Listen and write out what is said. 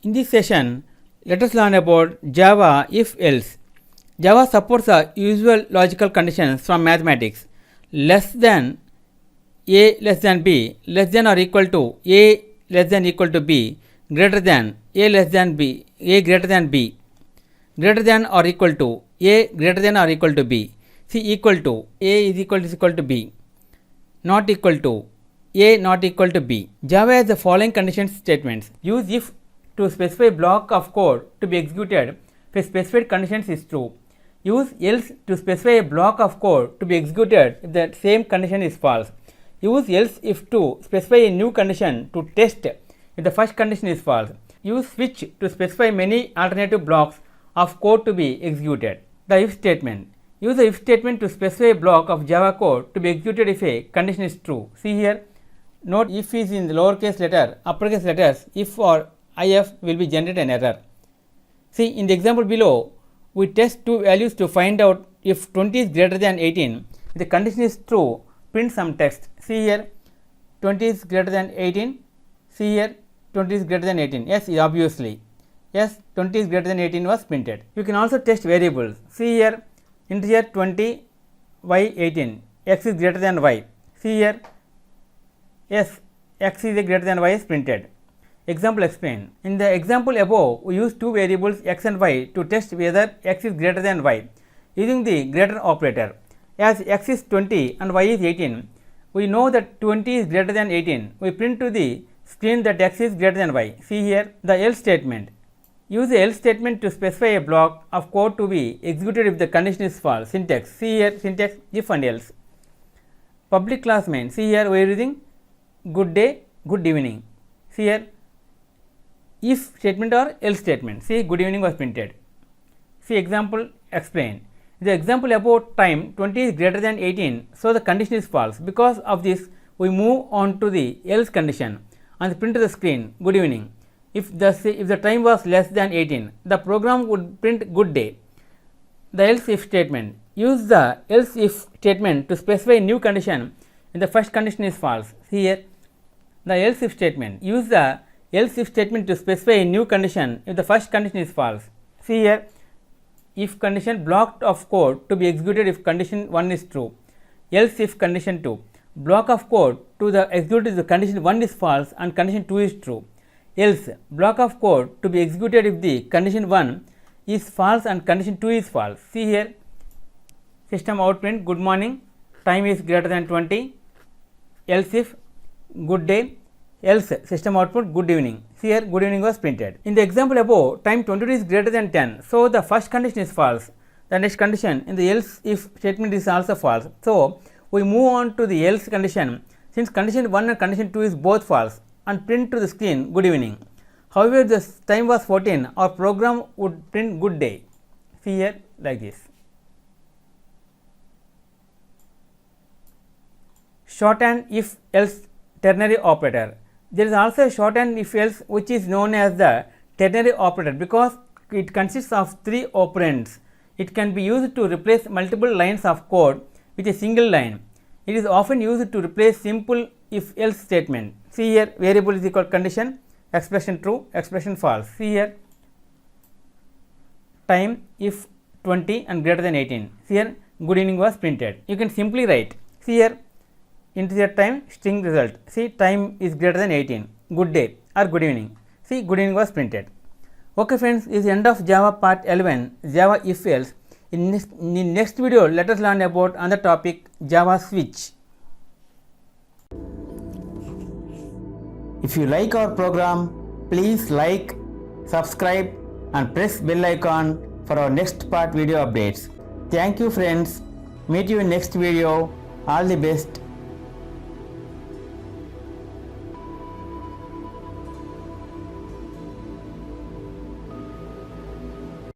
In this session, let us learn about Java if-else. Java supports the usual logical conditions from mathematics: less than a less than b, less than or equal to a less than equal to b, greater than a less than b, a greater than b, greater than or equal to a greater than or equal to b. See, equal to a is equal to b, not equal to a not equal to b. Java has the following condition statements. Use if to specify block of code to be executed if a specified condition is true. Use else to specify a block of code to be executed if the same condition is false. Use else if to specify a new condition to test if the first condition is false. Use switch to specify many alternative blocks of code to be executed. The if statement. Use the if statement to specify a block of Java code to be executed if a condition is true. See here, note if is in the lowercase letter, uppercase letters, if or if will be generate an error. See, in the example below, we test two values to find out if 20 is greater than 18. If the condition is true, print some text. See here, 20 is greater than 18. See here, 20 is greater than 18. Yes, obviously. Yes, 20 is greater than 18 was printed. You can also test variables. See here, integer 20, y 18, x is greater than y. See here, yes, x is greater than y is printed. Example explain. In the example above, we use two variables x and y to test whether x is greater than y using the greater operator. As x is 20 and y is 18, we know that 20 is greater than 18. We print to the screen that x is greater than y. See here, the else statement. Use the else statement to specify a block of code to be executed if the condition is false. Syntax. See here, syntax if and else. Public class main. See here, we are using good day, good evening. See here, if statement or else statement. See, good evening was printed. See, example explain. The example about time 20 is greater than 18, so the condition is false. Because of this, we move on to the else condition and print to the screen good evening. If the time was less than 18, the program would print good day. The else if statement. Use the else if statement to specify a new condition if the first condition is false. See here, the else if statement. Use the else if statement to specify a new condition if the first condition is false. See here, if condition block of code to be executed if condition 1 is true. Else if condition 2. Block of code to the executed if the condition 1 is false and condition 2 is true. Else block of code to be executed if the condition 1 is false and condition 2 is false. See here, system out print good morning, time is greater than 20, else if good day, else system output good evening. See here, good evening was printed. In the example above, time 22 is greater than 10, so the first condition is false. The next condition in the else if statement is also false. So we move on to the else condition since condition 1 and condition 2 is both false and print to the screen good evening. However, the time was 14, our program would print good day. See here, like this. Shorthand if else ternary operator. There is also a shorthand if else which is known as the ternary operator because it consists of 3 operands. It can be used to replace multiple lines of code with a single line. It is often used to replace simple if else statement. See here, variable is equal condition, expression true, expression false. See here, time if 20 and greater than 18. See here, good evening was printed. You can simply write. See here, integer time string result. See, time is greater than 18, good day or good evening. See, good evening was printed. Okay friends, this is the end of Java part 11, Java if else. In the next video, let us learn about another topic, Java switch. If you like our program, please like, subscribe and press bell icon for our next part video updates. Thank you friends. Meet you in next video. All the best.